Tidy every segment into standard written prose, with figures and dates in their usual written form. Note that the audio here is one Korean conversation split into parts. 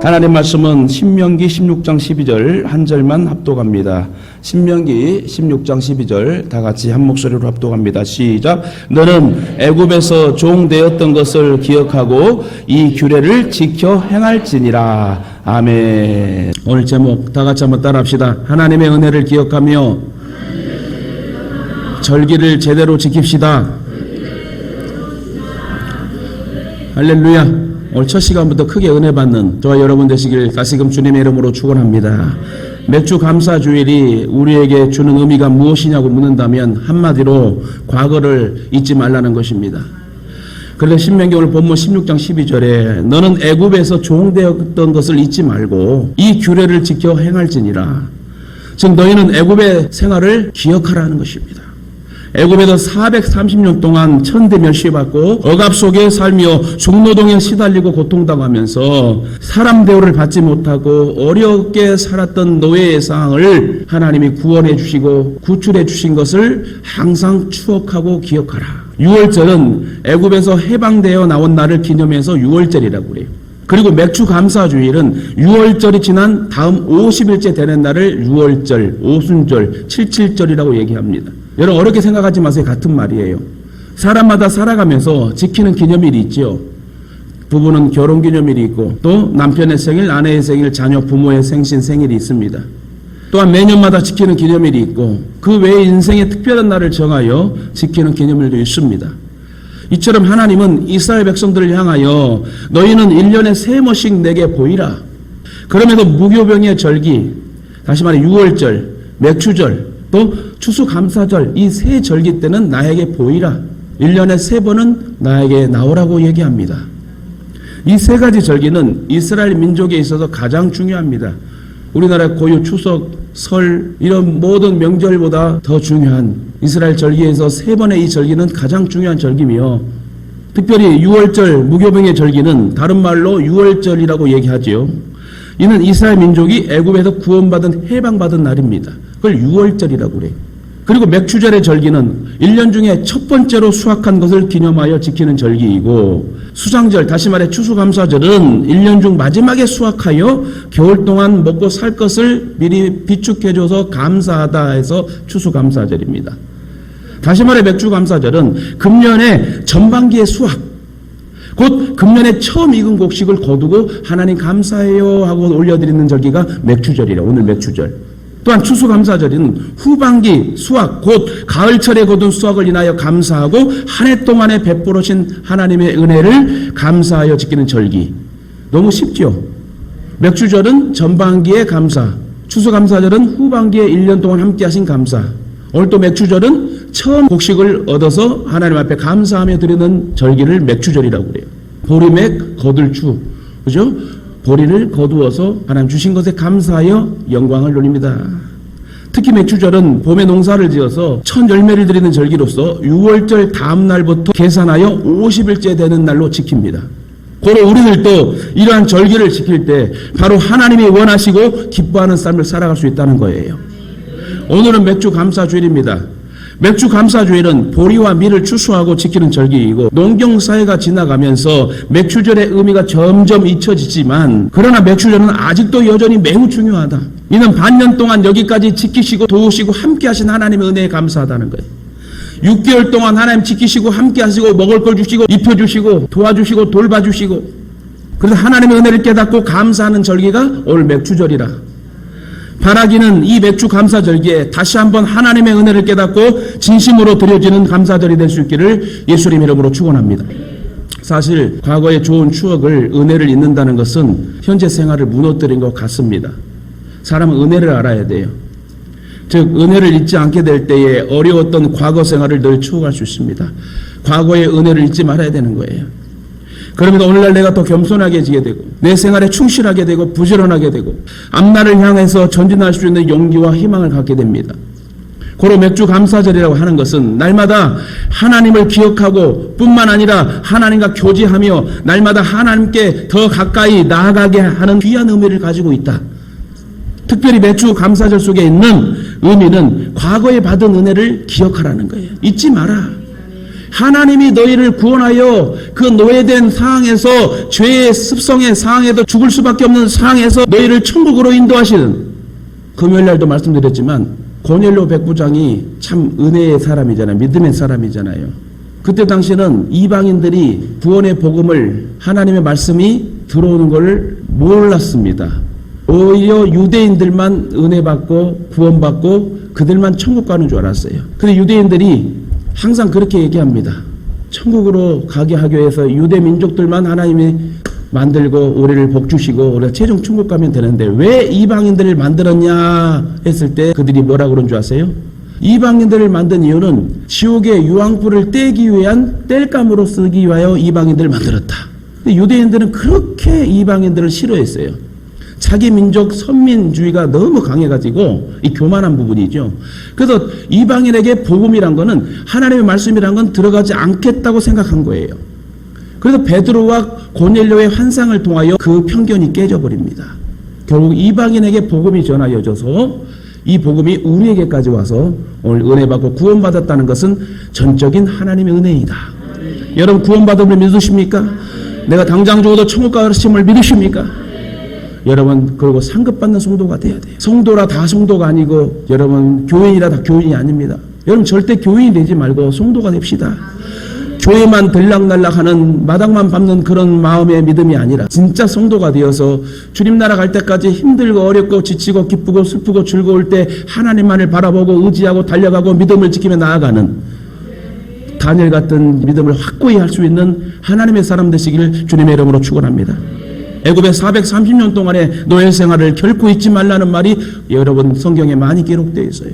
하나님 말씀은 신명기 16장 12절 한 절만 합독합니다. 신명기 16장 12절 다 같이 한 목소리로 합독합니다. 시작. 너는 애굽에서 종 되었던 것을 기억하고 이 규례를 지켜 행할지니라. 아멘. 오늘 제목 다 같이 한번 따라합시다. 하나님의 은혜를 기억하며 절기를 제대로 지킵시다. 할렐루야. 오늘 첫 시간부터 크게 은혜 받는 저와 여러분 되시길 다시금 주님의 이름으로 축원합니다. 맥주 감사 주일이 우리에게 주는 의미가 무엇이냐고 묻는다면 한마디로 과거를 잊지 말라는 것입니다. 그런데 신명기 오늘 본문 16장 12절에 너는 애굽에서 종되었던 것을 잊지 말고 이 규례를 지켜 행할지니라. 즉 너희는 애굽의 생활을 기억하라는 것입니다. 애굽에서 430년 동안 천대멸시받고 억압 속에 살며 중노동에 시달리고 고통당하면서 사람 대우를 받지 못하고 어렵게 살았던 노예의 상황을 하나님이 구원해 주시고 구출해 주신 것을 항상 추억하고 기억하라. 6월절은 애굽에서 해방되어 나온 날을 기념해서 6월절이라고 그래요. 그리고 맥주 감사주일은 6월절이 지난 다음 50일째 되는 날을 6월절, 오순절, 77절이라고 얘기합니다. 여러분 어렵게 생각하지 마세요. 같은 말이에요. 사람마다 살아가면서 지키는 기념일이 있죠. 부부는 결혼기념일이 있고 또 남편의 생일, 아내의 생일, 자녀, 부모의 생신, 생일이 있습니다. 또한 매년마다 지키는 기념일이 있고 그 외에 인생의 특별한 날을 정하여 지키는 기념일도 있습니다. 이처럼 하나님은 이스라엘 백성들을 향하여 너희는 1년에 3번씩 내게 보이라. 그럼에도 무교병의 절기, 다시 말해 6월절, 맥추절, 또 추수감사절 이 세 절기 때는 나에게 보이라. 1년에 3번은 나에게 나오라고 얘기합니다. 이 세 가지 절기는 이스라엘 민족에 있어서 가장 중요합니다. 우리나라 고유 추석, 설 이런 모든 명절보다 더 중요한 이스라엘 절기에서 3번의 이 절기는 가장 중요한 절기며 특별히 6월절 무교병의 절기는 다른 말로 6월절이라고 얘기하지요. 이는 이스라엘 민족이 애굽에서 구원받은 해방받은 날입니다. 그걸 6월절이라고 그래요. 그리고 맥추절의 절기는 1년 중에 첫 번째로 수확한 것을 기념하여 지키는 절기이고 수장절, 다시 말해 추수감사절은 1년 중 마지막에 수확하여 겨울 동안 먹고 살 것을 미리 비축해줘서 감사하다 해서 추수감사절입니다. 다시 말해 맥주감사절은 금년의 전반기의 수확, 곧 금년에 처음 익은 곡식을 거두고 하나님 감사해요 하고 올려드리는 절기가 맥추절이라. 오늘 맥추절. 또한 추수감사절은 후반기 수확, 곧 가을철에 거둔 수확을 인하여 감사하고 한 해 동안에 베풀으신 하나님의 은혜를 감사하여 지키는 절기. 너무 쉽죠? 맥추절은 전반기의 감사, 추수감사절은 후반기에 1년 동안 함께 하신 감사. 오늘 또 맥추절은 처음 곡식을 얻어서 하나님 앞에 감사하며 드리는 절기를 맥추절이라고 그래요. 보리맥 거둘추, 그죠? 보리를 거두어서 하나님 주신 것에 감사하여 영광을 돌립니다. 특히 맥추절은 봄에 농사를 지어서 첫 열매를 드리는 절기로서 6월절 다음 날부터 계산하여 50일째 되는 날로 지킵니다. 고로 우리들도 이러한 절기를 지킬 때 바로 하나님이 원하시고 기뻐하는 삶을 살아갈 수 있다는 거예요. 오늘은 맥주 감사주일입니다. 맥주 감사주일은 보리와 밀을 추수하고 지키는 절기이고 농경사회가 지나가면서 맥추절의 의미가 점점 잊혀지지만 그러나 맥추절은 아직도 여전히 매우 중요하다. 이는 반년 동안 여기까지 지키시고 도우시고 함께 하신 하나님의 은혜에 감사하다는 거예요. 6개월 동안 하나님 지키시고 함께 하시고 먹을 걸 주시고 입혀주시고 도와주시고 돌봐주시고 그래서 하나님의 은혜를 깨닫고 감사하는 절기가 오늘 맥추절이라. 바라기는 이 맥주 감사절기에 다시 한번 하나님의 은혜를 깨닫고 진심으로 드려지는 감사절이 될 수 있기를 예수님 이름으로 축원합니다. 사실 과거의 좋은 추억을 은혜를 잊는다는 것은 현재 생활을 무너뜨린 것 같습니다. 사람은 은혜를 알아야 돼요. 즉 은혜를 잊지 않게 될 때에 어려웠던 과거 생활을 늘 추억할 수 있습니다. 과거의 은혜를 잊지 말아야 되는 거예요. 그러면 오늘날 내가 더 겸손하게 지게 되고 내 생활에 충실하게 되고 부지런하게 되고 앞날을 향해서 전진할 수 있는 용기와 희망을 갖게 됩니다. 고로 맥주 감사절이라고 하는 것은 날마다 하나님을 기억하고 뿐만 아니라 하나님과 교제하며 날마다 하나님께 더 가까이 나아가게 하는 귀한 의미를 가지고 있다. 특별히 맥주 감사절 속에 있는 의미는 과거에 받은 은혜를 기억하라는 거예요. 잊지 마라. 하나님이 너희를 구원하여 그 노예된 상황에서 죄의 습성의 상황에도 죽을 수밖에 없는 상황에서 너희를 천국으로 인도하시는, 금요일날도 말씀드렸지만 고넬료 백부장이 참 은혜의 사람이잖아요. 믿음의 사람이잖아요. 그때 당시에는 이방인들이 구원의 복음을, 하나님의 말씀이 들어오는 걸 몰랐습니다. 오히려 유대인들만 은혜 받고 구원받고 그들만 천국 가는 줄 알았어요. 근데 유대인들이 항상 그렇게 얘기합니다. 천국으로 가게 하기 위해서 유대 민족들만 하나님이 만들고 우리를 복 주시고 우리가 최종 천국 가면 되는데 왜 이방인들을 만들었냐 했을 때 그들이 뭐라고 그런 줄 아세요? 이방인들을 만든 이유는 지옥의 유황불을 떼기 위한 땔감으로 쓰기 위하여 이방인들을 만들었다. 근데 유대인들은 그렇게 이방인들을 싫어했어요. 자기 민족 선민주의가 너무 강해가지고 이 교만한 부분이죠. 그래서 이방인에게 복음이란 거는, 하나님의 말씀이란 건 들어가지 않겠다고 생각한 거예요. 그래서 베드로와 고넬료의 환상을 통하여 그 편견이 깨져버립니다. 결국 이방인에게 복음이 전하여져서 이 복음이 우리에게까지 와서 오늘 은혜 받고 구원받았다는 것은 전적인 하나님의 은혜이다. 여러분 구원받음을 믿으십니까? 내가 당장 죽어도 천국 가심을 믿으십니까? 여러분 그리고 상급받는 성도가 돼야 돼요. 성도라 다 성도가 아니고, 여러분 교인이라 다 교인이 아닙니다. 여러분 절대 교인이 되지 말고 성도가 됩시다. 교회만 들락날락하는, 마당만 밟는 그런 마음의 믿음이 아니라 진짜 성도가 되어서 주님 나라 갈 때까지 힘들고 어렵고 지치고 기쁘고 슬프고 즐거울 때 하나님만을 바라보고 의지하고 달려가고 믿음을 지키며 나아가는 다니엘 같은 믿음을 확고히 할 수 있는 하나님의 사람 되시기를 주님의 이름으로 축원합니다. 애굽의 430년 동안의 노예 생활을 결코 잊지 말라는 말이 여러분 성경에 많이 기록되어 있어요.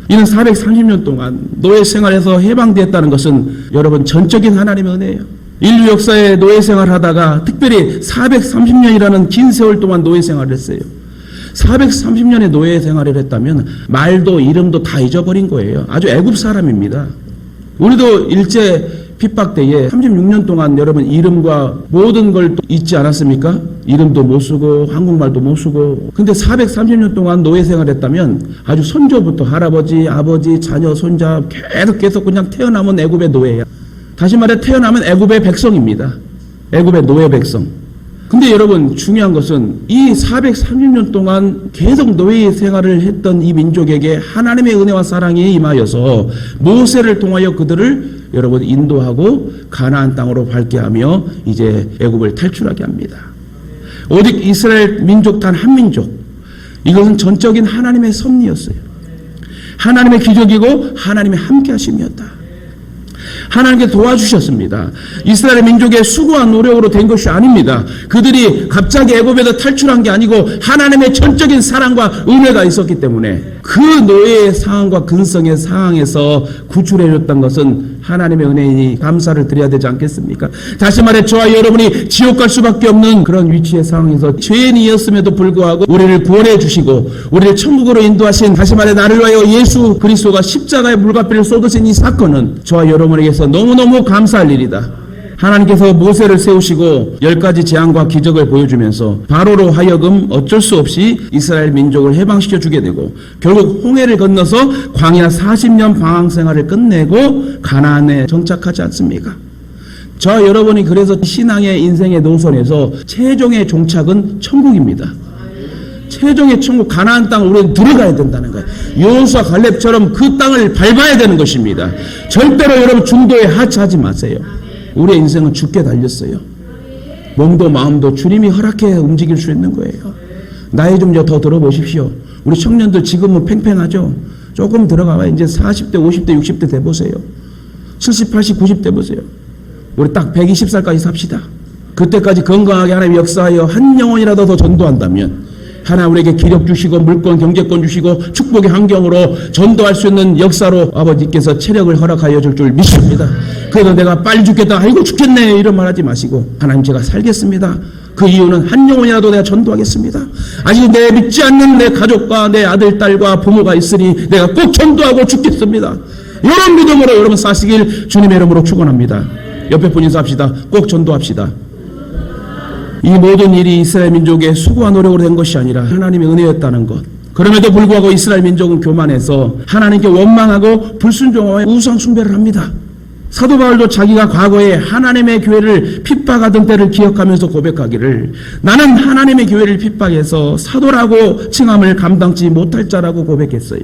이는 430년 동안 노예 생활에서 해방되었다는 것은 여러분 전적인 하나님의 은혜예요. 인류 역사에 노예 생활하다가 특별히 430년이라는 긴 세월 동안 노예 생활을 했어요. 430년의 노예 생활을 했다면 말도 이름도 다 잊어버린 거예요. 아주 애굽 사람입니다. 우리도 일제 핍박 때에 36년 동안 여러분 이름과 모든 걸 잊지 않았습니까? 이름도 못 쓰고 한국말도 못 쓰고. 근데 430년 동안 노예 생활했다면 아주 손조부터 할아버지, 아버지, 자녀, 손자 계속 그냥 태어나면 애굽의 노예야. 다시 말해 태어나면 애굽의 백성입니다. 애굽의 노예 백성. 근데 여러분 중요한 것은 이 430년 동안 계속 노예 생활을 했던 이 민족에게 하나님의 은혜와 사랑이 임하여서 모세를 통하여 그들을 여러분 인도하고 가나안 땅으로 밟게 하며 이제 애굽을 탈출하게 합니다. 오직 이스라엘 민족 단 한 민족, 이것은 전적인 하나님의 섭리였어요. 하나님의 기적이고 하나님의 함께 하심이었다. 하나님께 도와주셨습니다. 이스라엘 민족의 수고한 노력으로 된 것이 아닙니다. 그들이 갑자기 애굽에서 탈출한 게 아니고 하나님의 전적인 사랑과 은혜가 있었기 때문에 그 노예의 상황과 근성의 상황에서 구출해줬던 것은 하나님의 은혜이니 감사를 드려야 되지 않겠습니까? 다시 말해 저와 여러분이 지옥 갈 수밖에 없는 그런 위치의 상황에서 죄인이었음에도 불구하고 우리를 구원해 주시고 우리를 천국으로 인도하신, 다시 말해 나를 위하여 예수 그리스도가 십자가의 물값비를 쏟으신 이 사건은 저와 여러분에게서 너무너무 감사할 일이다. 하나님께서 모세를 세우시고 10가지 재앙과 기적을 보여주면서 바로로 하여금 어쩔 수 없이 이스라엘 민족을 해방시켜 주게 되고 결국 홍해를 건너서 광야 40년 방황 생활을 끝내고 가나안에 정착하지 않습니까? 저 여러분이 그래서 신앙의 인생의 노선에서 최종의 종착은 천국입니다. 최종의 천국 가나안 땅 우리는 들어가야 된다는 거예요. 여호수아 갈렙처럼 그 땅을 밟아야 되는 것입니다. 절대로 여러분 중도에 하차하지 마세요. 우리의 인생은 죽게 달렸어요. 몸도 마음도 주님이 허락해 움직일 수 있는 거예요. 나이 좀 더 들어보십시오. 우리 청년들 지금은 팽팽하죠. 조금 들어가봐. 이제 40대, 50대, 60대 돼보세요. 70, 80, 90대 보세요. 우리 딱 120살까지 삽시다. 그때까지 건강하게 하나님 역사하여 한 영혼이라도 더 전도한다면 하나님 우리에게 기력 주시고 물권, 경제권 주시고 축복의 환경으로 전도할 수 있는 역사로 아버지께서 체력을 허락하여 줄 줄 믿습니다. 그래서 내가 빨리 죽겠다, 아이고 죽겠네 이런 말 하지 마시고 하나님 제가 살겠습니다. 그 이유는 한 영혼이라도 내가 전도하겠습니다. 아직 내 믿지 않는 내 가족과 내 아들, 딸과 부모가 있으니 내가 꼭 전도하고 죽겠습니다. 이런 믿음으로 여러분 사시길 주님의 이름으로 축원합니다. 옆에 분 인사합시다. 꼭 전도합시다. 이 모든 일이 이스라엘 민족의 수고와 노력으로 된 것이 아니라 하나님의 은혜였다는 것. 그럼에도 불구하고 이스라엘 민족은 교만해서 하나님께 원망하고 불순종하여 우상 숭배를 합니다. 사도 바울도 자기가 과거에 하나님의 교회를 핍박하던 때를 기억하면서 고백하기를 나는 하나님의 교회를 핍박해서 사도라고 칭함을 감당치 못할 자라고 고백했어요.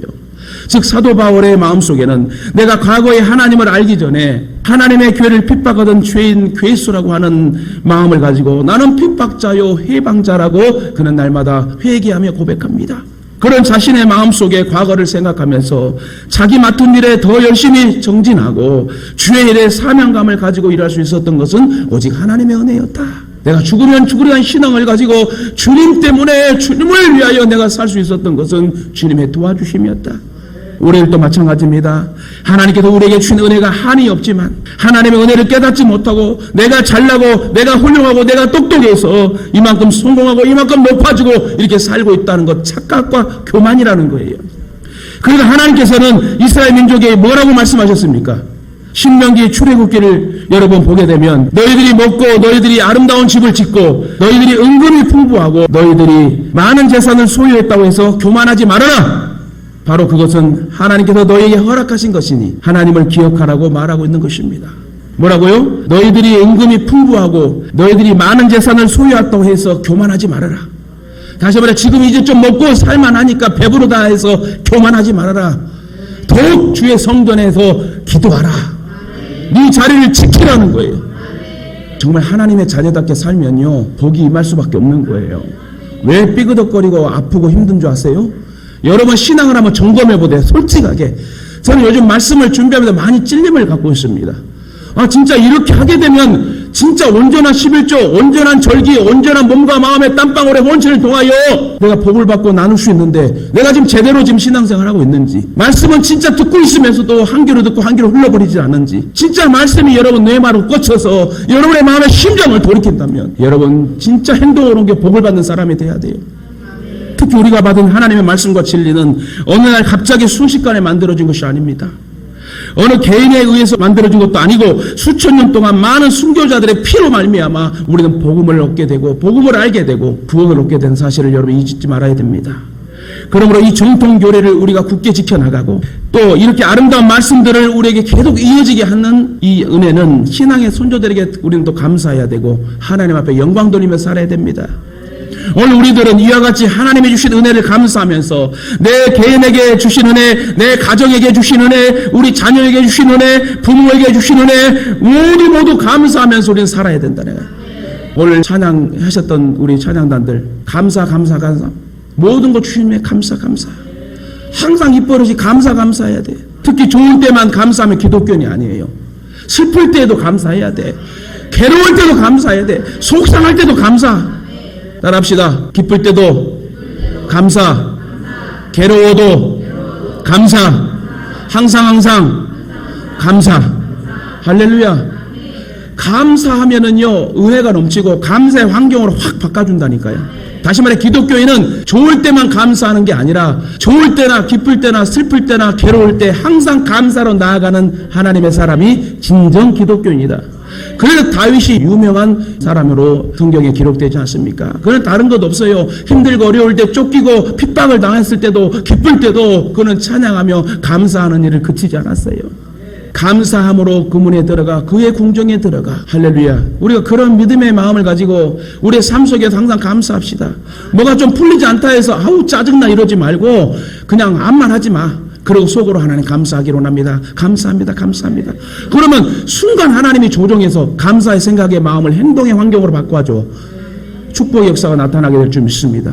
즉 사도 바울의 마음속에는 내가 과거에 하나님을 알기 전에 하나님의 교회를 핍박하던 죄인 괴수라고 하는 마음을 가지고 나는 핍박자요 해방자라고 그는 날마다 회개하며 고백합니다. 그런 자신의 마음속에 과거를 생각하면서 자기 맡은 일에 더 열심히 정진하고 주의 일에 사명감을 가지고 일할 수 있었던 것은 오직 하나님의 은혜였다. 내가 죽으면 죽으리라는 신앙을 가지고 주님 때문에 주님을 위하여 내가 살 수 있었던 것은 주님의 도와주심이었다. 우리들도 마찬가지입니다. 하나님께서 우리에게 주신 은혜가 한이 없지만 하나님의 은혜를 깨닫지 못하고 내가 잘나고 내가 훌륭하고 내가 똑똑해서 이만큼 성공하고 이만큼 높아지고 이렇게 살고 있다는 것 착각과 교만이라는 거예요. 그러니까 하나님께서는 이스라엘 민족에게 뭐라고 말씀하셨습니까? 신명기 출애굽기를 여러분 보게 되면 너희들이 먹고 너희들이 아름다운 집을 짓고 너희들이 은근히 풍부하고 너희들이 많은 재산을 소유했다고 해서 교만하지 말아라. 바로 그것은 하나님께서 너희에게 허락하신 것이니 하나님을 기억하라고 말하고 있는 것입니다. 뭐라고요? 너희들이 은금이 풍부하고 너희들이 많은 재산을 소유했다고 해서 교만하지 말아라. 다시 말해 지금 이제 좀 먹고 살만하니까 배부르다 해서 교만하지 말아라. 더욱 주의 성전에서 기도하라. 네 자리를 지키라는 거예요. 정말 하나님의 자녀답게 살면요 복이 임할 수밖에 없는 거예요. 왜 삐그덕거리고 아프고 힘든 줄 아세요? 여러분 신앙을 한번 점검해보세요. 솔직하게. 저는 요즘 말씀을 준비하면서 많이 찔림을 갖고 있습니다. 진짜 이렇게 하게 되면 진짜 온전한 11조, 온전한 절기, 온전한 몸과 마음의 땀방울의 원천을 통하여 내가 복을 받고 나눌 수 있는데 내가 지금 제대로 지금 신앙생활을 하고 있는지, 말씀은 진짜 듣고 있으면서도 한 귀로 듣고 한 귀로 흘러버리지 않는지, 진짜 말씀이 여러분 뇌마로 꽂혀서 여러분의 마음의 심정을 돌이킨다면 여러분 진짜 행동으로 옮겨 복을 받는 사람이 돼야 돼요. 특히 우리가 받은 하나님의 말씀과 진리는 어느 날 갑자기 순식간에 만들어진 것이 아닙니다. 어느 개인에 의해서 만들어진 것도 아니고 수천 년 동안 많은 순교자들의 피로 말미암아 우리는 복음을 얻게 되고 복음을 알게 되고 구원을 얻게 된 사실을 여러분 잊지 말아야 됩니다. 그러므로 이 정통 교례를 우리가 굳게 지켜나가고 또 이렇게 아름다운 말씀들을 우리에게 계속 이어지게 하는 이 은혜는 신앙의 선조들에게 우리는 또 감사해야 되고 하나님 앞에 영광 돌리며 살아야 됩니다. 오늘 우리들은 이와 같이 하나님이 주신 은혜를 감사하면서 내 개인에게 주신 은혜, 내 가정에게 주신 은혜, 우리 자녀에게 주신 은혜, 부모에게 주신 은혜 모두 감사하면서 우리는 살아야 된다네. 오늘 찬양하셨던 우리 찬양단들 감사 모든 것 주님의 감사 항상 입버릇이 감사해야 돼. 특히 좋은 때만 감사하면 기독교인이 아니에요. 슬플 때도 감사해야 돼. 괴로울 때도 감사해야 돼. 속상할 때도 감사. 따라합시다. 기쁠 때도 감사, 괴로워도 감사, 항상 감사. 할렐루야. 감사하면은요 은혜가 넘치고 감사의 환경으로 확 바꿔준다니까요. 다시 말해 기독교인은 좋을 때만 감사하는 게 아니라 좋을 때나 기쁠 때나 슬플 때나 괴로울 때 항상 감사로 나아가는 하나님의 사람이 진정 기독교인이다. 그래서 다윗이 유명한 사람으로 성경에 기록되지 않습니까? 그는 다른 것 없어요. 힘들고 어려울 때 쫓기고 핍박을 당했을 때도 기쁠 때도 그는 찬양하며 감사하는 일을 그치지 않았어요. 감사함으로 그 문에 들어가 그의 궁정에 들어가. 할렐루야. 우리가 그런 믿음의 마음을 가지고 우리의 삶 속에서 항상 감사합시다. 뭐가 좀 풀리지 않다 해서 아우 짜증나 이러지 말고 그냥 암만 하지 마. 그리고 속으로 하나님 감사하기로 합니다. 감사합니다. 그러면 순간 하나님이 조정해서 감사의 생각의 마음을 행동의 환경으로 바꿔줘. 축복의 역사가 나타나게 될 줄 믿습니다.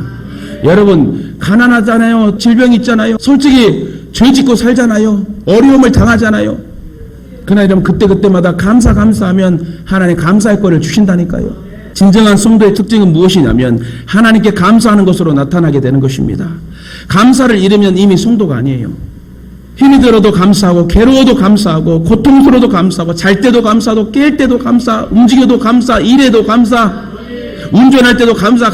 여러분 가난하잖아요. 질병이 있잖아요. 솔직히 죄 짓고 살잖아요. 어려움을 당하잖아요. 그러나 여러분 그때마다 감사하면 하나님 감사의 거를 주신다니까요. 진정한 성도의 특징은 무엇이냐면 하나님께 감사하는 것으로 나타나게 되는 것입니다. 감사를 잃으면 이미 성도가 아니에요. 힘이 들어도 감사하고 감사하고 감사하고 고통스러워도 감사하고 잘 때도 감사하고 깰 때도 감사, 움직여도 감사, 일해도 감사, 운전할 때도 감사가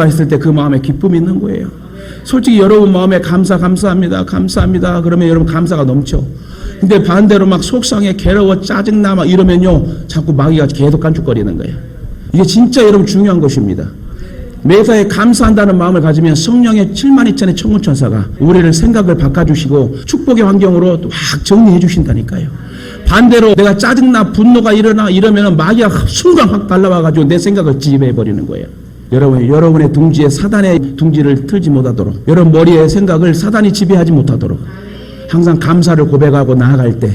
있을 때 그 마음에 기쁨이 있는 거예요. 솔직히 여러분 마음에 감사합니다 그러면 여러분 감사가 넘쳐. 근데 반대로 막 속상해 괴로워 짜증나 막 이러면요 자꾸 마귀가 계속 깐죽거리는 거예요. 이게 진짜 여러분 중요한 것입니다. 매사에 감사한다는 마음을 가지면 성령의 7만 2천의 천군천사가 우리를 생각을 바꿔주시고 축복의 환경으로 확 정리해 주신다니까요. 반대로 내가 짜증나 분노가 일어나 이러면 마귀가 순간 확 달라와가지고 내 생각을 지배해버리는 거예요. 여러분의 둥지에 사단의 둥지를 틀지 못하도록, 여러분 머리의 생각을 사단이 지배하지 못하도록 항상 감사를 고백하고 나아갈 때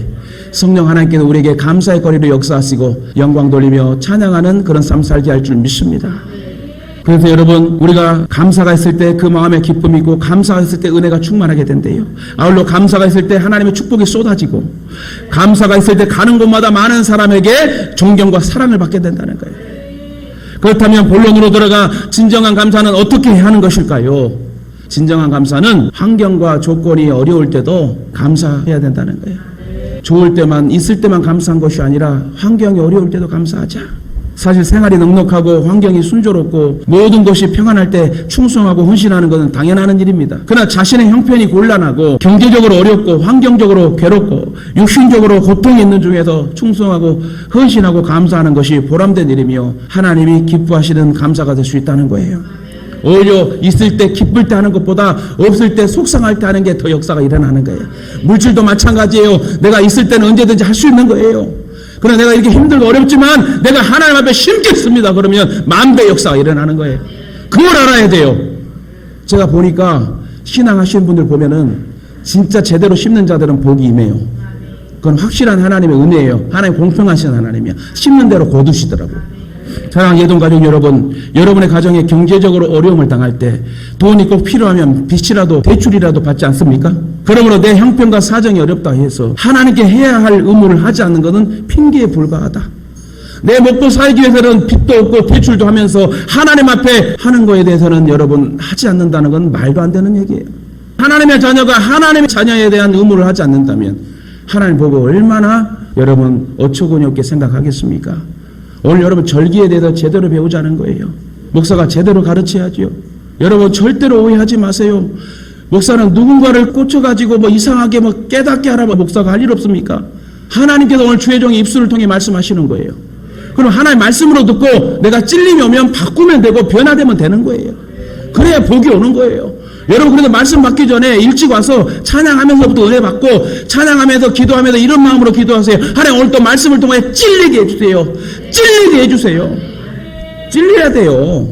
성령 하나님께서 우리에게 감사의 거리로 역사하시고 영광 돌리며 찬양하는 그런 삶 살게 할 줄 믿습니다. 그래서 여러분, 우리가 감사가 있을 때 그 마음에 기쁨이 있고 감사가 있을 때 은혜가 충만하게 된대요. 아울러 감사가 있을 때 하나님의 축복이 쏟아지고 감사가 있을 때 가는 곳마다 많은 사람에게 존경과 사랑을 받게 된다는 거예요. 그렇다면 본론으로 들어가 진정한 감사는 어떻게 하는 것일까요? 진정한 감사는 환경과 조건이 어려울 때도 감사해야 된다는 거예요. 좋을 때만, 있을 때만 감사한 것이 아니라 환경이 어려울 때도 감사하자. 사실 생활이 넉넉하고 환경이 순조롭고 모든 것이 평안할 때 충성하고 헌신하는 것은 당연한 일입니다. 그러나 자신의 형편이 곤란하고 경제적으로 어렵고 환경적으로 괴롭고 육신적으로 고통이 있는 중에서 충성하고 헌신하고 감사하는 것이 보람된 일이며 하나님이 기뻐하시는 감사가 될 수 있다는 거예요. 오히려 있을 때 기쁠 때 하는 것보다 없을 때 속상할 때 하는 게 더 역사가 일어나는 거예요. 물질도 마찬가지예요. 내가 있을 때는 언제든지 할 수 있는 거예요. 그러나 내가 이렇게 힘들고 어렵지만 내가 하나님 앞에 심겠습니다. 그러면 만배 역사가 일어나는 거예요. 그걸 알아야 돼요. 제가 보니까 신앙하시는 분들 보면은 진짜 제대로 심는 자들은 복이 임해요. 그건 확실한 하나님의 은혜예요. 하나님 공평하신 하나님이야. 심는 대로 거두시더라고요. 사랑하는 예동가족 여러분, 여러분의 가정에 경제적으로 어려움을 당할 때 돈이 꼭 필요하면 빚이라도 대출이라도 받지 않습니까? 그러므로 내 형편과 사정이 어렵다 해서 하나님께 해야 할 의무를 하지 않는 것은 핑계에 불과하다. 내 먹고 살기 위해서는 빚도 없고 대출도 하면서 하나님 앞에 하는 거에 대해서는 여러분 하지 않는다는 건 말도 안 되는 얘기예요. 하나님의 자녀가 하나님의 자녀에 대한 의무를 하지 않는다면 하나님 보고 얼마나 여러분 어처구니 없게 생각하겠습니까? 오늘 여러분 절기에 대해서 제대로 배우자는 거예요. 목사가 제대로 가르쳐야죠. 여러분 절대로 오해하지 마세요. 목사는 누군가를 꽂혀가지고 이상하게 깨닫게 하라고 목사가 할 일 없습니까? 하나님께서 오늘 주의 종의 입술을 통해 말씀하시는 거예요. 그럼 하나님 말씀으로 듣고 내가 찔림이 오면 바꾸면 되고 변화되면 되는 거예요. 그래야 복이 오는 거예요. 여러분 그래서 말씀 받기 전에 일찍 와서 찬양하면서부터 은혜 받고 찬양하면서 기도하면서 이런 마음으로 기도하세요. 하나님 오늘 또 말씀을 통해 찔리게 해주세요. 찔리게 해주세요. 찔려야 돼요.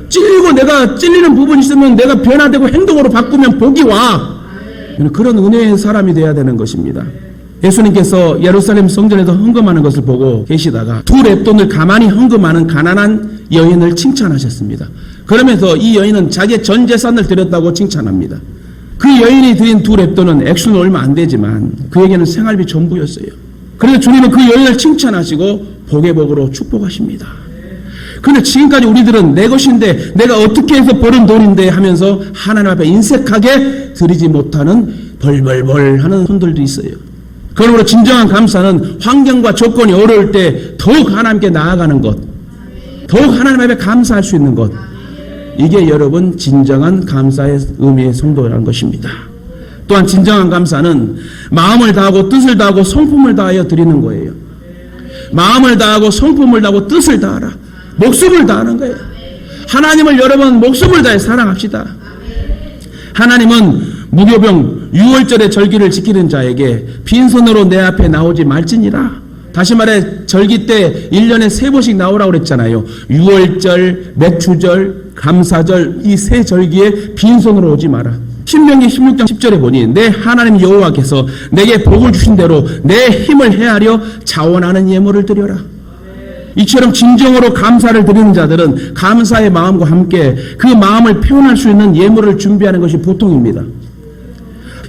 찔리고 내가 찔리는 부분이 있으면 내가 변화되고 행동으로 바꾸면 복이 와. 그런 은혜의 사람이 돼야 되는 것입니다. 예수님께서 예루살렘 성전에서 헌금하는 것을 보고 계시다가 두 렙돈을 가만히 헌금하는 가난한 여인을 칭찬하셨습니다. 그러면서 이 여인은 자기의 전 재산을 드렸다고 칭찬합니다. 그 여인이 드린 두 렙돈은 액수는 얼마 안 되지만 그에게는 생활비 전부였어요. 그래서 주님은 그 여인을 칭찬하시고 복의 복으로 축복하십니다. 그런데 지금까지 우리들은 내 것인데 내가 어떻게 해서 벌은 돈인데 하면서 하나님 앞에 인색하게 드리지 못하는 벌벌벌 하는 손들도 있어요. 그러므로 진정한 감사는 환경과 조건이 어려울 때 더욱 하나님께 나아가는 것, 더욱 하나님 앞에 감사할 수 있는 것, 이게 여러분 진정한 감사의 의미의 성도라는 것입니다. 또한 진정한 감사는 마음을 다하고 뜻을 다하고 성품을 다하여 드리는 거예요. 마음을 다하고 성품을 다하고 뜻을 다하라. 목숨을 다하는 거예요. 하나님을 여러분 목숨을 다해 사랑합시다. 하나님은 무교병 6월절의 절기를 지키는 자에게 빈손으로 내 앞에 나오지 말지니라. 다시 말해 절기 때 1년에 3번씩 나오라고 그랬잖아요. 6월절, 맥추절, 감사절 이 세 절기에 빈손으로 오지 마라. 신명기 16장 10절에 보니 내 하나님 여호와께서 내게 복을 주신 대로 내 힘을 헤아려 자원하는 예물을 드려라. 이처럼 진정으로 감사를 드리는 자들은 감사의 마음과 함께 그 마음을 표현할 수 있는 예물을 준비하는 것이 보통입니다.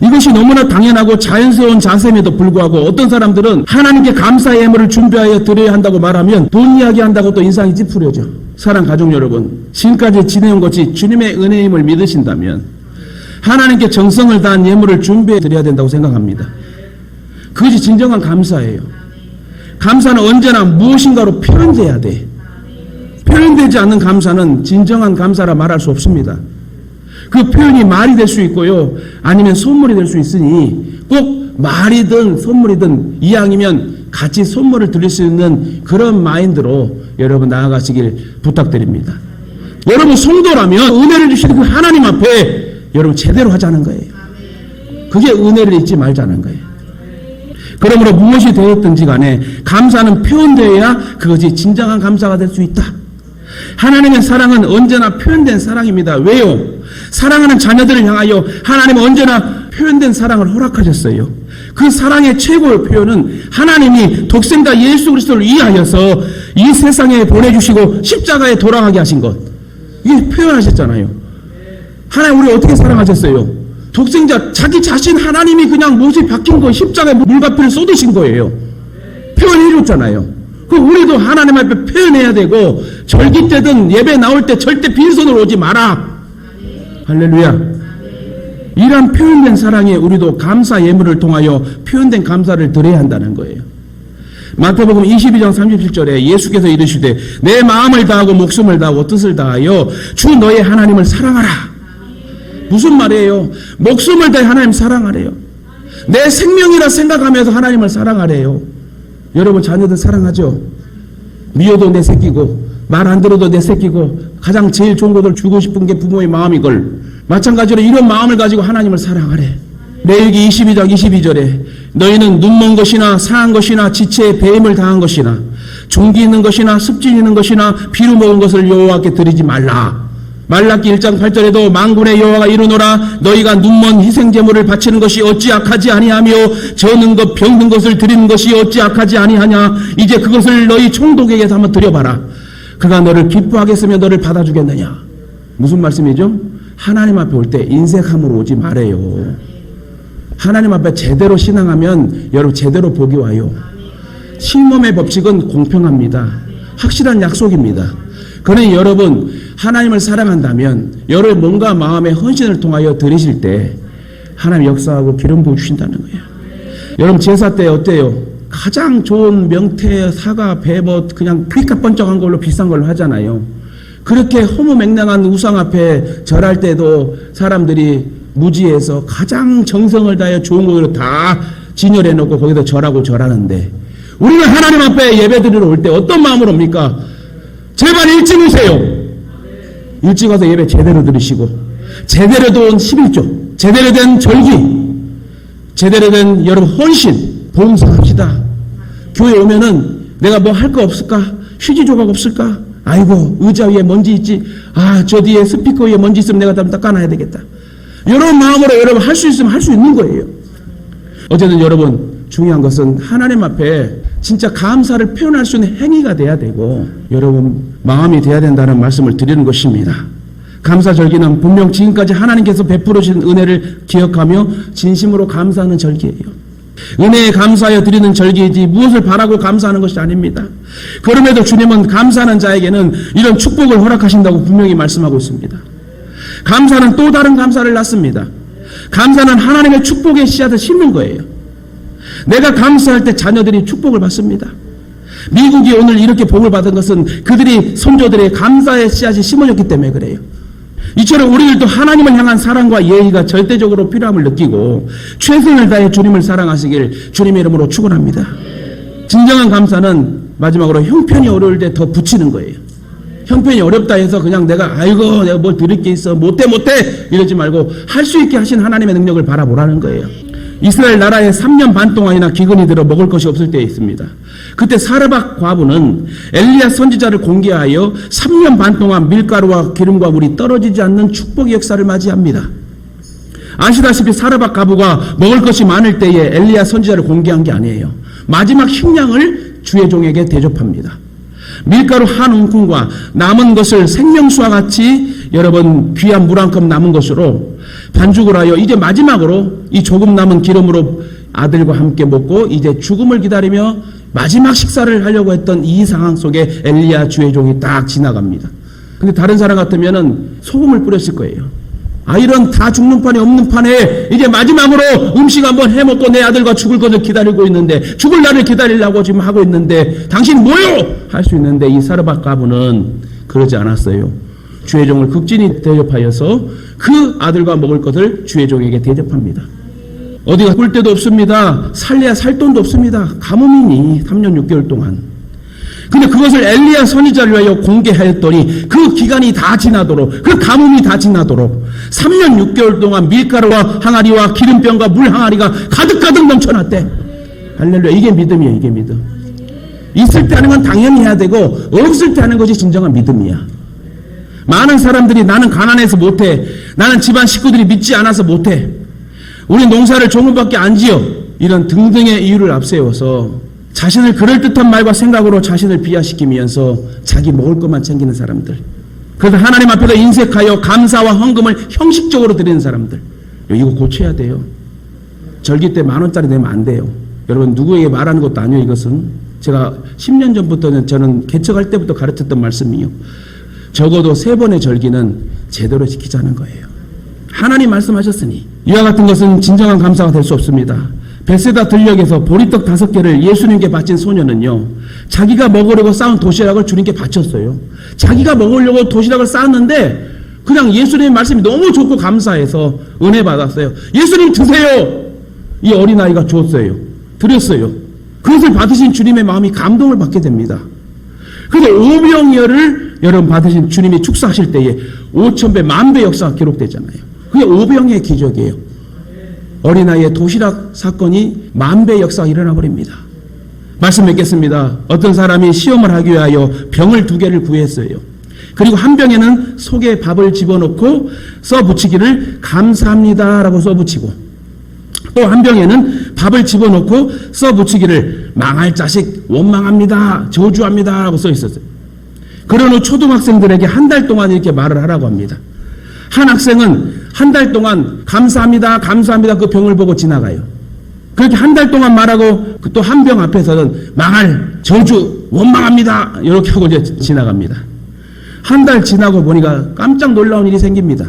이것이 너무나 당연하고 자연스러운 자세임에도 불구하고 어떤 사람들은 하나님께 감사의 예물을 준비하여 드려야 한다고 말하면 돈 이야기한다고 또 인상이 찌푸려져. 사랑 가족 여러분, 지금까지 지내온 것이 주님의 은혜임을 믿으신다면 하나님께 정성을 다한 예물을 준비해 드려야 된다고 생각합니다. 그것이 진정한 감사예요. 감사는 언제나 무엇인가로 표현돼야 돼. 표현되지 않는 감사는 진정한 감사라 말할 수 없습니다. 그 표현이 말이 될 수 있고요. 아니면 선물이 될 수 있으니 꼭 말이든 선물이든 이왕이면 같이 선물을 드릴 수 있는 그런 마인드로 여러분 나아가시길 부탁드립니다. 여러분 성도라면 은혜를 주시는 그 하나님 앞에 여러분 제대로 하자는 거예요. 그게 은혜를 잊지 말자는 거예요. 그러므로 무엇이 되었든지 간에 감사는 표현되어야 그것이 진정한 감사가 될 수 있다. 하나님의 사랑은 언제나 표현된 사랑입니다. 왜요? 사랑하는 자녀들을 향하여 하나님은 언제나 표현된 사랑을 허락하셨어요. 그 사랑의 최고의 표현은 하나님이 독생자 예수 그리스도를 위하여서 이 세상에 보내주시고 십자가에 돌아가게 하신 것. 이게 표현하셨잖아요. 하나님 우리 어떻게 사랑하셨어요? 독생자 자기 자신 하나님이 그냥 못이 박힌 거 십자가에 물과피를 쏟으신 거예요. 표현해 줬잖아요. 그럼 우리도 하나님 앞에 표현해야 되고 절기 때든 예배 나올 때 절대 빈손으로 오지 마라. 할렐루야. 이런 표현된 사랑에 우리도 감사 예물을 통하여 표현된 감사를 드려야 한다는 거예요. 마태복음 22장 37절에 예수께서 이르시되 내 마음을 다하고 목숨을 다하고 뜻을 다하여 주 너의 하나님을 사랑하라. 무슨 말이에요? 목숨을 다해 하나님 사랑하래요. 내 생명이라 생각하면서 하나님을 사랑하래요. 여러분 자녀들 사랑하죠? 미워도 내 새끼고 말 안 들어도 내 새끼고 가장 제일 좋은 것을 주고 싶은 게 부모의 마음이걸. 마찬가지로 이런 마음을 가지고 하나님을 사랑하래. 레위기 22장 22절에 너희는 눈먼 것이나 상한 것이나 지체에 배임을 당한 것이나 종기 있는 것이나 습진 있는 것이나 피로 먹은 것을 여호와께 드리지 말라. 말라기 1장 8절에도 만군의 여호와가 이르노라 너희가 눈먼 희생제물을 바치는 것이 어찌 악하지 아니하며 저는 것 병든 것을 드리는 것이 어찌 악하지 아니하냐. 이제 그것을 너희 총독에게서 한번 드려봐라. 그가 너를 기뻐하겠으며 너를 받아주겠느냐. 무슨 말씀이죠? 하나님 앞에 올 때 인색함으로 오지 말아요. 하나님 앞에 제대로 신앙하면 여러분 제대로 복이 와요. 싱멈의 법칙은 공평합니다. 확실한 약속입니다. 그러니 여러분 하나님을 사랑한다면 여러분 몸과 마음의 헌신을 통하여 드리실 때 하나님 역사하고 기름 부어 주신다는 거예요. 여러분 제사 때 어때요? 가장 좋은 명태, 사과, 배 뭐 그냥 피카 번쩍한 걸로 비싼 걸로 하잖아요. 그렇게 허무맹랑한 우상 앞에 절할 때도 사람들이 무지해서 가장 정성을 다해 좋은 걸로 다 진열해 놓고 거기다 절하고 절하는데 우리가 하나님 앞에 예배 드리러 올 때 어떤 마음으로 옵니까? 제발 일찍 오세요. 일찍 와서 예배 제대로 드리시고 제대로 된 11조, 제대로 된 절기, 제대로 된 여러분 헌신, 봉사합시다. 교회 오면은 내가 뭐 할 거 없을까? 휴지 조각 없을까? 아이고 의자 위에 먼지 있지. 아 저 뒤에 스피커 위에 먼지 있으면 내가 다 닦아놔야 되겠다. 이런 마음으로 여러분 할 수 있으면 할 수 있는 거예요. 어쨌든 여러분 중요한 것은 하나님 앞에 진짜 감사를 표현할 수 있는 행위가 돼야 되고 여러분 마음이 돼야 된다는 말씀을 드리는 것입니다. 감사절기는 분명 지금까지 하나님께서 베풀어 주신 은혜를 기억하며 진심으로 감사하는 절기예요. 은혜에 감사하여 드리는 절기이지 무엇을 바라고 감사하는 것이 아닙니다. 그럼에도 주님은 감사하는 자에게는 이런 축복을 허락하신다고 분명히 말씀하고 있습니다. 감사는 또 다른 감사를 낳습니다. 감사는 하나님의 축복의 씨앗을 심는 거예요. 내가 감사할 때 자녀들이 축복을 받습니다. 미국이 오늘 이렇게 복을 받은 것은 그들이 선조들의 감사의 씨앗이 심어졌기 때문에 그래요. 이처럼 우리들도 하나님을 향한 사랑과 예의가 절대적으로 필요함을 느끼고 최선을 다해 주님을 사랑하시길 주님의 이름으로 축원합니다. 진정한 감사는 마지막으로 형편이 어려울 때 더 붙이는 거예요. 형편이 어렵다 해서 그냥 내가 아이고 내가 뭘 드릴 게 있어 못해 이러지 말고 할 수 있게 하신 하나님의 능력을 바라보라는 거예요. 이스라엘 나라에 3년 반 동안이나 기근이 들어 먹을 것이 없을 때에 있습니다. 그때 사르밧 과부는 엘리야 선지자를 공개하여 3년 반 동안 밀가루와 기름과 물이 떨어지지 않는 축복의 역사를 맞이합니다. 아시다시피 사르밧 과부가 먹을 것이 많을 때에 엘리야 선지자를 공개한 게 아니에요. 마지막 식량을 주의 종에게 대접합니다. 밀가루 한 움큼과 남은 것을 생명수와 같이 여러분 귀한 물 한 컵 남은 것으로 반죽을 하여 이제 마지막으로 이 조금 남은 기름으로 아들과 함께 먹고 이제 죽음을 기다리며 마지막 식사를 하려고 했던 이 상황 속에 엘리야 주의 종이 딱 지나갑니다. 근데 다른 사람 같으면은 소금을 뿌렸을 거예요. 아 이런 다 죽는 판이 없는 판에 이제 마지막으로 음식 한번 해먹고 내 아들과 죽을 것을 기다리고 있는데 죽을 날을 기다리려고 지금 하고 있는데 당신 뭐요? 할 수 있는데 이 사르밧 과부는 그러지 않았어요. 주의 종을 극진히 대접하여서 그 아들과 먹을 것을 주의 종에게 대접합니다. 어디가 꿀 데도 없습니다. 살래야 살 돈도 없습니다. 가뭄이니 3년 6개월 동안. 근데 그것을 엘리야 선지자를 위하여 공개하였더니 그 기간이 다 지나도록, 그 가뭄이 다 지나도록 3년 6개월 동안 밀가루와 항아리와 기름병과 물 항아리가 가득가득 넘쳐났대. 할렐루야. 이게 믿음이에요. 이게 믿음. 있을 때 하는 건 당연히 해야 되고 없을 때 하는 것이 진정한 믿음이야. 많은 사람들이 나는 가난해서 못해, 나는 집안 식구들이 믿지 않아서 못해, 우리 농사를 조금밖에 안 지어, 이런 등등의 이유를 앞세워서 자신을 그럴듯한 말과 생각으로 자신을 비하시키면서 자기 먹을 것만 챙기는 사람들, 그래서 하나님 앞에서 인색하여 감사와 헌금을 형식적으로 드리는 사람들, 이거 고쳐야 돼요. 절기 때 10,000원짜리 내면 안 돼요. 여러분, 누구에게 말하는 것도 아니에요. 이것은 제가 10년 전부터는 저는 개척할 때부터 가르쳤던 말씀이요, 적어도 3번의 절기는 제대로 지키자는 거예요. 하나님 말씀하셨으니. 이와 같은 것은 진정한 감사가 될 수 없습니다. 벳세다 들녘에서 보리떡 5개를 예수님께 바친 소녀는요, 자기가 먹으려고 쌓은 도시락을 주님께 바쳤어요. 자기가 먹으려고 도시락을 쌓았는데 그냥 예수님의 말씀이 너무 좋고 감사해서 은혜 받았어요. 예수님 드세요. 이 어린아이가 줬어요. 드렸어요. 그것을 받으신 주님의 마음이 감동을 받게 됩니다. 그런데 오병이어를 여러분 받으신 주님이 축사하실 때에 5,000배, 10,000배 역사가 기록되잖아요. 그게 오병이어의 기적이에요. 어린아이의 도시락 사건이 10,000배 역사가 일어나 버립니다. 말씀 맺겠습니다. 어떤 사람이 시험을 하기 위하여 병을 2개를 구했어요. 그리고 한 병에는 속에 밥을 집어넣고 써붙이기를 감사합니다 라고 써붙이고, 또 한 병에는 밥을 집어넣고 써붙이기를 망할 자식 원망합니다, 저주합니다 라고 써 있었어요. 그런 후 초등학생들에게 1달 동안 이렇게 말을 하라고 합니다. 한 학생은 1달 동안 감사합니다, 감사합니다 그 병을 보고 지나가요. 그렇게 1달 동안 말하고 또 한 병 앞에서는 망할, 저주, 원망합니다 이렇게 하고 이제 지나갑니다. 1달 지나고 보니까 깜짝 놀라운 일이 생깁니다.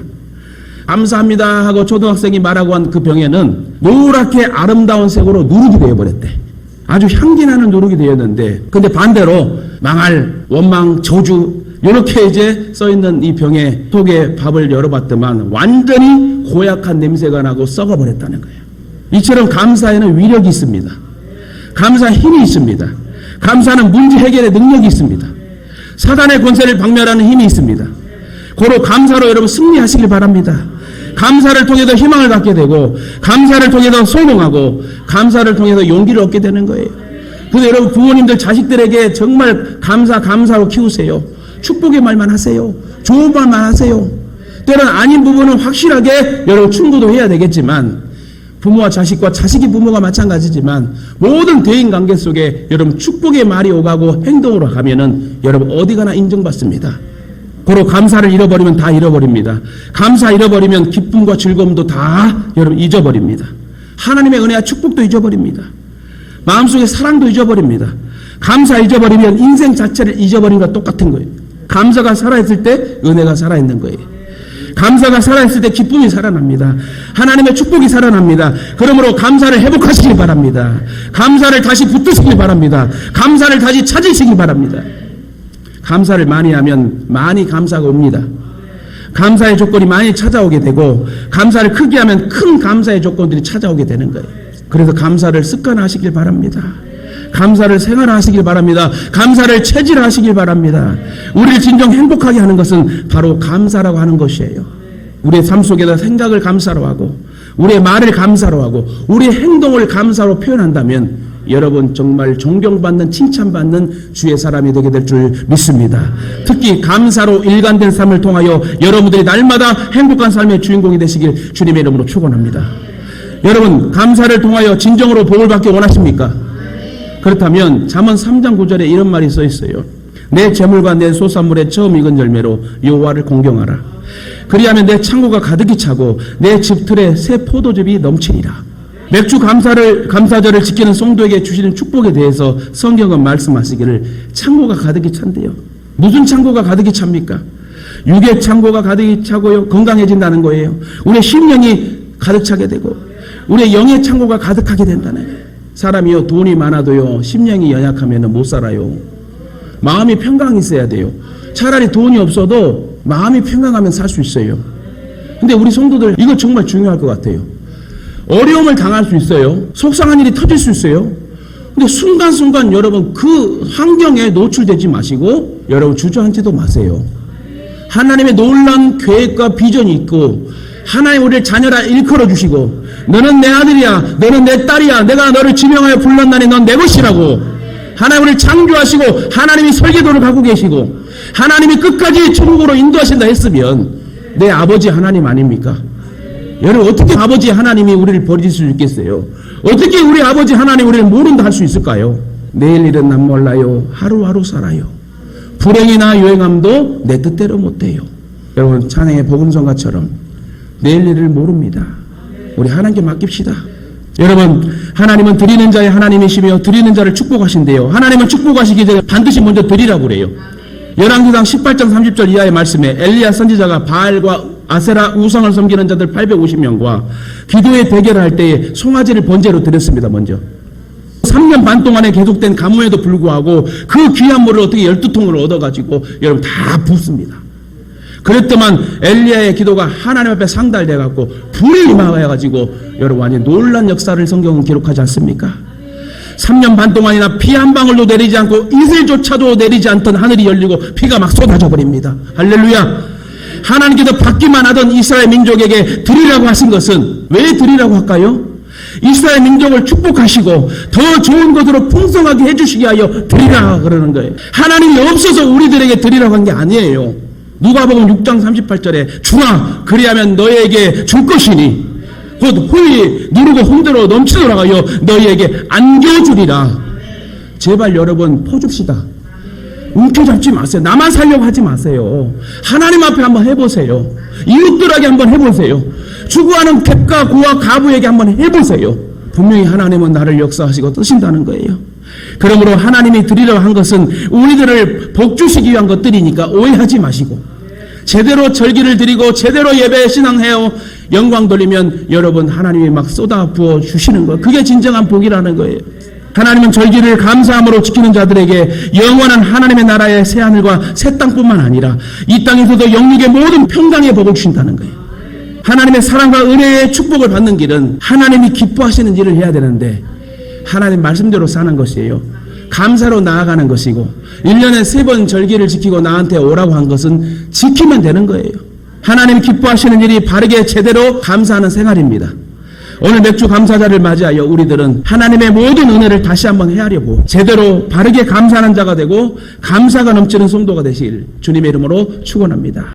감사합니다 하고 초등학생이 말하고 한 그 병에는 노랗게 아름다운 색으로 누룩이 되어버렸대. 아주 향기나는 누룩이 되었는데, 근데 반대로 망할, 원망, 저주 이렇게 이제 써있는 이 병에 속에 밥을 열어봤더만 완전히 고약한 냄새가 나고 썩어버렸다는 거예요. 이처럼 감사에는 위력이 있습니다. 감사에 힘이 있습니다. 감사는 문제 해결의 능력이 있습니다. 사단의 권세를 박멸하는 힘이 있습니다. 고로 감사로 여러분 승리하시길 바랍니다. 감사를 통해서 희망을 갖게 되고, 감사를 통해서 소망하고, 감사를 통해서 용기를 얻게 되는 거예요. 그래서 여러분 부모님들 자식들에게 정말 감사로 키우세요. 축복의 말만 하세요. 좋은 말만 하세요. 때로는 아닌 부분은 확실하게 여러분 충고도 해야 되겠지만, 부모와 자식과 자식이 부모가 마찬가지지만 모든 대인관계 속에 여러분 축복의 말이 오가고 행동으로 가면은 여러분 어디 가나 인정받습니다. 고로 감사를 잃어버리면 다 잃어버립니다. 감사 잃어버리면 기쁨과 즐거움도 다 여러분 잊어버립니다. 하나님의 은혜와 축복도 잊어버립니다. 마음속에 사랑도 잊어버립니다. 감사 잊어버리면 인생 자체를 잊어버린 것과 똑같은 거예요. 감사가 살아있을 때 은혜가 살아있는 거예요. 감사가 살아있을 때 기쁨이 살아납니다. 하나님의 축복이 살아납니다. 그러므로 감사를 회복하시길 바랍니다. 감사를 다시 붙드시길 바랍니다. 감사를 다시 찾으시길 바랍니다. 감사를 많이 하면 많이 감사가 옵니다. 감사의 조건이 많이 찾아오게 되고, 감사를 크게 하면 큰 감사의 조건들이 찾아오게 되는 거예요. 그래서 감사를 습관화하시길 바랍니다. 감사를 생활화하시길 바랍니다. 감사를 체질화하시길 바랍니다. 우리를 진정 행복하게 하는 것은 바로 감사라고 하는 것이에요. 우리의 삶 속에다 생각을 감사로 하고, 우리의 말을 감사로 하고, 우리의 행동을 감사로 표현한다면 여러분 정말 존경받는, 칭찬받는 주의 사람이 되게 될 줄 믿습니다. 특히 감사로 일관된 삶을 통하여 여러분들이 날마다 행복한 삶의 주인공이 되시길 주님의 이름으로 축원합니다. 여러분 감사를 통하여 진정으로 복을 받기 원하십니까? 그렇다면 잠언 3장 9절에 이런 말이 써 있어요. 내 재물과 내 소산물의 처음 익은 열매로 여호와를 공경하라. 그리하면 내 창고가 가득히 차고 내 집틀에 새 포도즙이 넘치니라. 맥주 감사절을 지키는 성도에게 주시는 축복에 대해서 성경은 말씀하시기를 창고가 가득히 찬대요. 무슨 창고가 가득히 찹니까? 육의 창고가 가득히 차고요, 건강해진다는 거예요. 우리의 심령이 가득 차게 되고 우리의 영의 창고가 가득하게 된다는 거예요. 사람이요 돈이 많아도요 심령이 연약하면 못 살아요. 마음이 평강이 있어야 돼요. 차라리 돈이 없어도 마음이 평강하면 살 수 있어요. 근데 우리 성도들 이거 정말 중요할 것 같아요. 어려움을 당할 수 있어요. 속상한 일이 터질 수 있어요. 근데 순간순간 여러분 그 환경에 노출되지 마시고 여러분 주저앉지도 마세요. 하나님의 놀라운 계획과 비전이 있고 하나님 우리를 자녀라 일컬어 주시고 너는 내 아들이야, 너는 내 딸이야, 내가 너를 지명하여 불렀나니 넌 내 것이라고 하나님 우리를 창조하시고 하나님이 설계도를 갖고 계시고 하나님이 끝까지 천국으로 인도하신다 했으면 내 아버지 하나님 아닙니까? 여러분 어떻게 아버지 하나님이 우리를 버릴 수 있겠어요? 어떻게 우리 아버지 하나님 우리를 모른다 할 수 있을까요? 내일 일은 난 몰라요. 하루하루 살아요. 불행이나 요행함도 내 뜻대로 못해요. 여러분 찬양의 복음성가처럼 내일 일을 모릅니다. 우리 하나님께 맡깁시다. 여러분 하나님은 드리는 자의 하나님이시며 드리는 자를 축복하신대요. 하나님은 축복하시기 전에 반드시 먼저 드리라고 그래요. 열왕기상 18장 30절 이하의 말씀에 엘리야 선지자가 바알과 아세라 우상을 섬기는 자들 850명과 기도의 대결을 할 때에 송아지를 번제로 드렸습니다. 먼저 3년 반 동안에 계속된 가뭄에도 불구하고 그 귀한 물을 어떻게 12통을 얻어가지고 여러분 다 붓습니다. 그랬더만 엘리야의 기도가 하나님 앞에 상달돼갖고 불이 임하여가지고 여러분 완전 놀란 역사를 성경은 기록하지 않습니까? 3년 반 동안이나 피 한 방울도 내리지 않고 이슬조차도 내리지 않던 하늘이 열리고 피가 막 쏟아져 버립니다. 할렐루야. 하나님께서 받기만 하던 이스라엘 민족에게 드리라고 하신 것은 왜 드리라고 할까요? 이스라엘 민족을 축복하시고 더 좋은 것으로 풍성하게 해주시기 위하여 드리라 그러는 거예요. 하나님이 없어서 우리들에게 드리라고 한 게 아니에요. 누가복음 6장 38절에 주라 그리하면 너희에게 줄 것이니 곧 후히 누르고 흔들어 넘치도록 하여 너희에게 안겨주리라. 제발 여러분 퍼줍시다. 움켜잡지 마세요. 나만 살려고 하지 마세요. 하나님 앞에 한번 해보세요. 이웃들에게 한번 해보세요. 추구하는 객과 고와 가부에게 한번 해보세요. 분명히 하나님은 나를 역사하시고 뜨신다는 거예요. 그러므로 하나님이 드리려고 한 것은 우리들을 복주시기 위한 것들이니까 오해하지 마시고 제대로 절기를 드리고 제대로 예배 신앙해요. 영광 돌리면 여러분 하나님이 막 쏟아 부어 주시는 거예요. 그게 진정한 복이라는 거예요. 하나님은 절기를 감사함으로 지키는 자들에게 영원한 하나님의 나라의 새하늘과 새 땅뿐만 아니라 이 땅에서도 영육의 모든 평강의 복을 주신다는 거예요. 하나님의 사랑과 은혜의 축복을 받는 길은 하나님이 기뻐하시는 일을 해야 되는데 하나님 말씀대로 사는 것이에요. 감사로 나아가는 것이고 1년에 3번 절기를 지키고 나한테 오라고 한 것은 지키면 되는 거예요. 하나님이 기뻐하시는 일이 바르게 제대로 감사하는 생활입니다. 오늘 맥주 감사자를 맞이하여 우리들은 하나님의 모든 은혜를 다시 한번 헤아려보고 제대로 바르게 감사하는 자가 되고 감사가 넘치는 성도가 되시길 주님의 이름으로 축원합니다.